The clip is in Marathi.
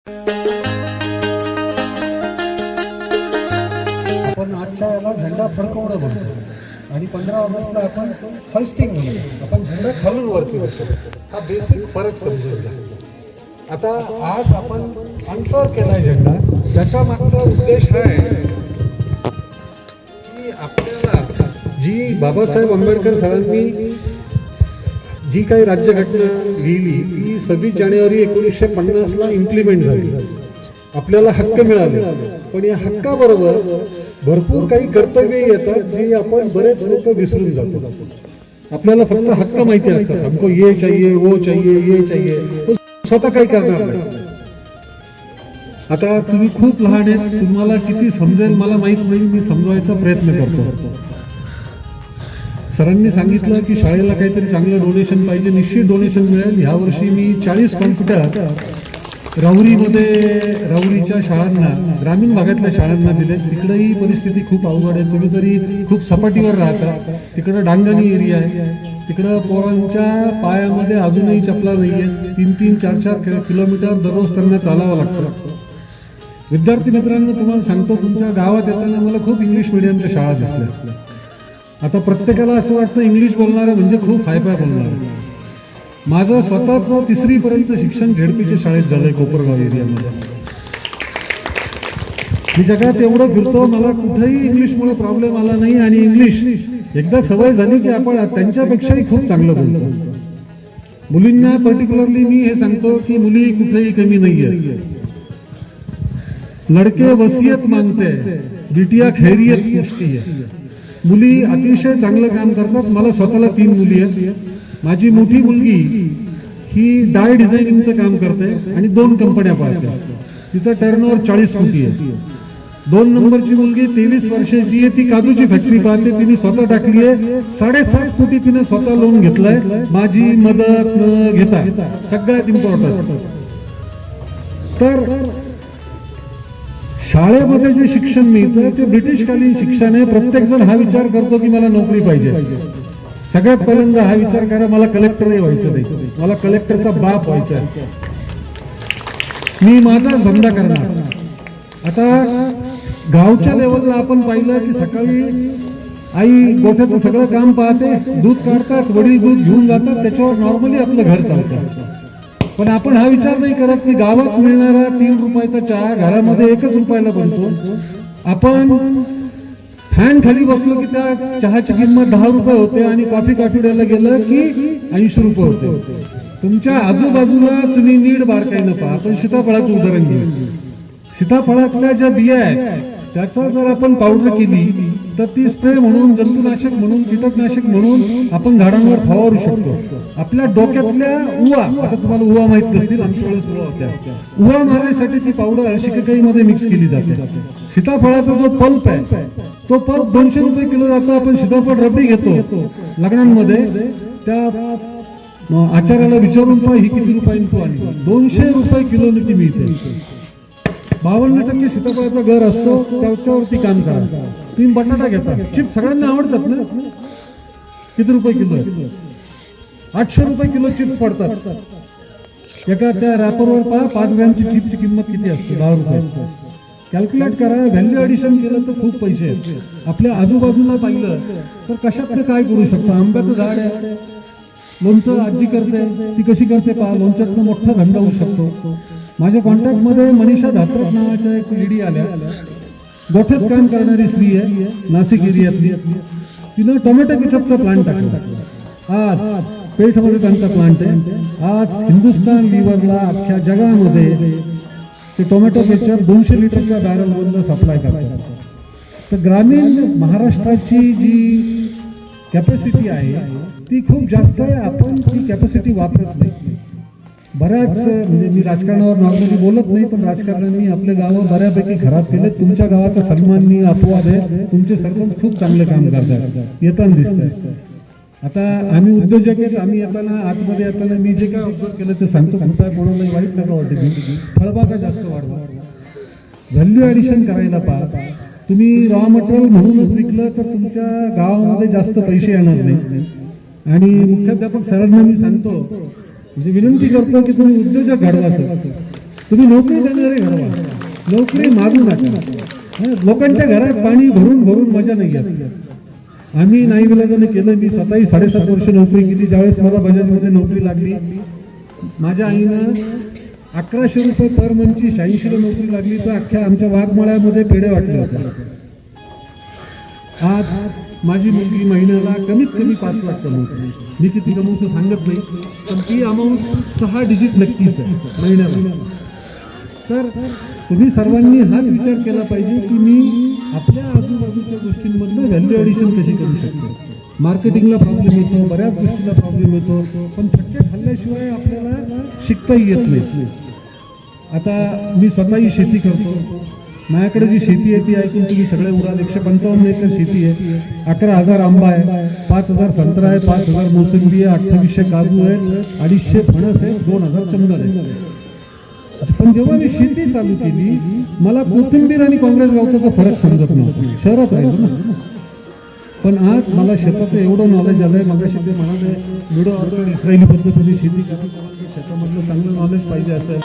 आपण आजच्या याला झेंडा फडकवणं म्हणतो आणि 15 ऑगस्टला आपण होस्टिंग म्हणतो. आपण झेंडा खालून वरती होतो. हा बेसिक फरक समजून घ्या. आता आज आपण अनफर केलाय झेंडा. त्याच्या मागचा उद्देश आहे की आपल्याला जी बाबासाहेब आंबेडकर सरांनी जी काही राज्यघटना लिहिली ती 26 जानेवारी 1950ला इम्प्लिमेंट झाली. आपल्याला हक्क मिळाले, पण या हक्काबरोबर भरपूर काही कर्तव्य येतात जी आपण बरेच लोक विसरून जातो. आपल्याला फक्त हक्क माहिती असतात, हमको ये चाहिए वो चाहिए ये चाहिए, स्वतः काही करणार नाही. आता तुम्ही खूप लहान आहेत, तुम्हाला किती समजेल मला माहित नाही, मी समजवायचा प्रयत्न करतो. सरांनी सांगितलं की शाळेला काहीतरी चांगलं डोनेशन पाहिजे, निश्चित डोनेशन मिळेल. यावर्षी मी 40 कॉम्प्युटर राहुरीच्या शाळांना, ग्रामीण भागातल्या शाळांना दिले. तिकडेही परिस्थिती खूप अवघड आहे. तुम्ही तरी खूप सपाटीवर राहता, तिकडं डांगणी एरिया आहे, तिकडं पोरांच्या पायामध्ये अजूनही चपला नाही आहे. 3-3, 4-4 किलोमीटर दररोज त्यांना चालावं लागतं. विद्यार्थी मित्रांनो, तुम्हाला सांगतो, तुमच्या गावात येताना मला खूप इंग्लिश मिडियमच्या शाळा दिसल्या. आता प्रत्येकाला असं वाटतं इंग्लिश बोलणारं म्हणजे खूप हायफाय बोलणार. माझं स्वतःचं 3री पर्यंत शिक्षण झेडपीच्या शाळेत झालंय, कोपरगाव एरियामध्ये. मी जगात एवढं फिरतो, मला कुठेही इंग्लिशमुळे प्रॉब्लेम आला नाही. आणि इंग्लिश एकदा सवय झाली की आपण त्यांच्यापेक्षाही खूप चांगलं बोलतो. मुलींना पर्टिक्युलरली मी हे सांगतो की मुली कुठेही कमी नाहीये. लडके वसियत मागते, बिटिया खैरियत पूछती है. मुली अतिशय चांगलं काम करतात. मला स्वतःला 3 मुली आहेत. माझी मोठी मुलगी ही डाय डिझायनिंगचं काम करते आणि 2 कंपन्या पाहते. तिचा टर्नओव्हर 40 कोटी आहे. 2 नंबरची मुलगी 23 वर्षाची आहे, ती काजूची फॅक्टरी पाहते. तिने स्वतः टाकली आहे. 7.5 कोटी तिने स्वतः लोन घेतलंय, माझी मदत न घेता. सगळ्यात इम्पॉर्टंट तर शाळेमध्ये जे शिक्षण मिळतं ते ब्रिटिशकालीन शिक्षण आहे. प्रत्येक जण हा विचार करतो की मला नोकरी पाहिजे. सगळ्यात पहिल्यांदा हा विचार करा, मला कलेक्टरही व्हायचं नाही, मला कलेक्टरचा बाप व्हायचा आहे, मी माझा धंदा करणार. आता गावच्या लेवलला आपण पाहिलं की सकाळी आई गोठ्याचं सगळं काम पाहते, दूध काढतात, वडील दूध घेऊन जातात, त्याच्यावर नॉर्मली आपलं घर चालतं. पण आपण हा विचार नाही करत की गावात मिळणारा 3 रुपयाचा चहा घरामध्ये 1 रुपयाला बनतो. आपण फॅन खाली बसलो की त्या चहाची किंमत 10 रुपये होते आणि कॉफी काठुड्याला गेलं की 80 रुपये होते. तुमच्या आजूबाजूला तुम्ही नीट बारकाईनं पहा. आपण सीताफळाचं उदाहरण घेऊ. सीताफळातल्या ज्या बिया आहेत त्याचा जर आपण पावडर केली तर ती स्प्रे म्हणून, जंतुनाशक म्हणून, कीटकनाशक म्हणून आपण झाडांवर फवारू शकतो. आपल्या डोक्यातल्या उवा, आता तुम्हाला उवा माहित नसतील, आमच्या वेळेस उवा होत्या, उवा मारण्यासाठी ती पावडर शिकेकाईमध्ये मिक्स केली जाते. सीताफळाचा जो पल्प आहे तो पल्प 200 रुपये किलो जातो. आपण सीताफळ रबडी घेतो लग्नांमध्ये, त्या आचार्याला विचारून पहा ही किती रुपयांनी तो आली. 200 रुपये किलोने ती मिळते. 52% सीताफळाचा घर असतो, त्याच्यावरती काम करा. तुम्ही बटाटा घेता, चिप्स सगळ्यांना आवडतात ना, किती रुपये किलो? 800 रुपये किलो चिप्स पडतात. एका त्या रॅपरवर पहा 5 ग्रॅमची चिप्सची किंमत किती असते, 10 रुपये. कॅल्क्युलेट करा. व्हॅल्यू ॲडिशन केलं तर खूप पैसे आहेत. आपल्या आजूबाजूला पाहिलं तर कशात काय करू शकतो. आंब्याचं झाड आहे, लोणचं आजी करते, ती कशी करते पहा. लोणच्यातनं मोठा धंदा होऊ शकतो. माझ्या कॉन्टॅक्टमध्ये मनीषा धात्रक नावाच्या एक लेडी आल्या, गोठ्यात काम करणारी स्त्री आहे, नाशिक एरियातली. तिनं टोमॅटो केचपचा प्लांट टाकला. आज पेठमध्ये त्यांचा प्लांट आहे. आज हिंदुस्तान लिव्हरला अख्ख्या जगामध्ये ते टोमॅटो केचप 200 लिटरच्या बॅरलमधलं सप्लाय करतात. तर ग्रामीण महाराष्ट्राची जी कॅपॅसिटी आहे ती खूप जास्त आहे. आपण ती कॅपॅसिटी वापरत नाही. बऱ्याच, म्हणजे मी राजकारणावर नॉर्मली बोलत नाही, पण राजकारण्यांनी आपले गावं बऱ्यापैकी खराब केले. तुमच्या गावाचा सन्माननीय अपवाद आहे. तुमचे सरपंच खूप चांगलं काम करतात, येताना दिसत आहे. आता आम्ही उद्योजक आहेत, आम्ही येताना आतमध्ये येताना मी जे काय ऑब्झर्व केलं ते सांगतो. कृपया कोणालाही वाईट नका वाटते. फळबागा जास्त वाढवा, व्हॅल्यू ॲडिशन करायला पहा. तुम्ही रॉ मटेरियल म्हणूनच विकलं तर तुमच्या गावामध्ये जास्त पैसे येणार नाही. आणि मुख्याध्यापक सरांना मी सांगतो, म्हणजे विनंती करतो की तुम्ही उद्योजक घडवा. सर तुम्ही नोकरी देणारे घडवा, नोकरी मागू नका. लोकांच्या घरात पाणी भरून भरून मजा नाही येत. आम्ही नाईविलाजाने केलं. मी स्वतःही 7.5 वर्ष नोकरी केली. ज्यावेळेस मला बजाजमध्ये नोकरी लागली, माझ्या आईनं 1100 रुपये पर मंथची 86ला नोकरी लागली तर अख्ख्या आमच्या वाघमाळ्यामध्ये पेढे वाटले होते. आज माझी मुलगी महिन्याला कमीत कमी 5 लाख कमवते. मी किती कमवतो सांगत नाही, पण ती अमाऊंट 6 डिजिट नक्कीच आहे महिन्याला. तर तुम्ही सर्वांनी हाच विचार केला पाहिजे की मी आपल्या आजूबाजूच्या गोष्टींमधनं व्हॅल्यू ॲडिशन कशी करू शकतो. मार्केटिंगला प्रॉब्लेम येतो, बऱ्याच गोष्टीला प्रॉब्लेम येतो, पण फटके खाल्ल्याशिवाय आपल्याला शिकताही येत नाही. आता मी स्वतःही शेती करतो. माझ्याकडे जी शेती आहे ती ऐकून तुम्ही सगळे उडाल. 155 एकर शेती आहे. 11,000 आंबा आहे, 5,000 संत्रा आहे, 5,000 मोसंबी आहे, 2800 काजू आहे, 250 फणस आहे, 2,000 चंदन आहे. पण जेव्हा मी शेती चालू केली, मला कोथिंबीर आणि काँग्रेस गावताचा फरक समजत नव्हता. शहरात राहिलो ना. पण आज मला शेताचं एवढं नॉलेज आलंय. मगाशी ते म्हणाले व्हिडिओ ऑर्चर्ड इस्रायली पद्धतीने शेती करतो, शेतामधलं चांगलं नॉलेज पाहिजे असेल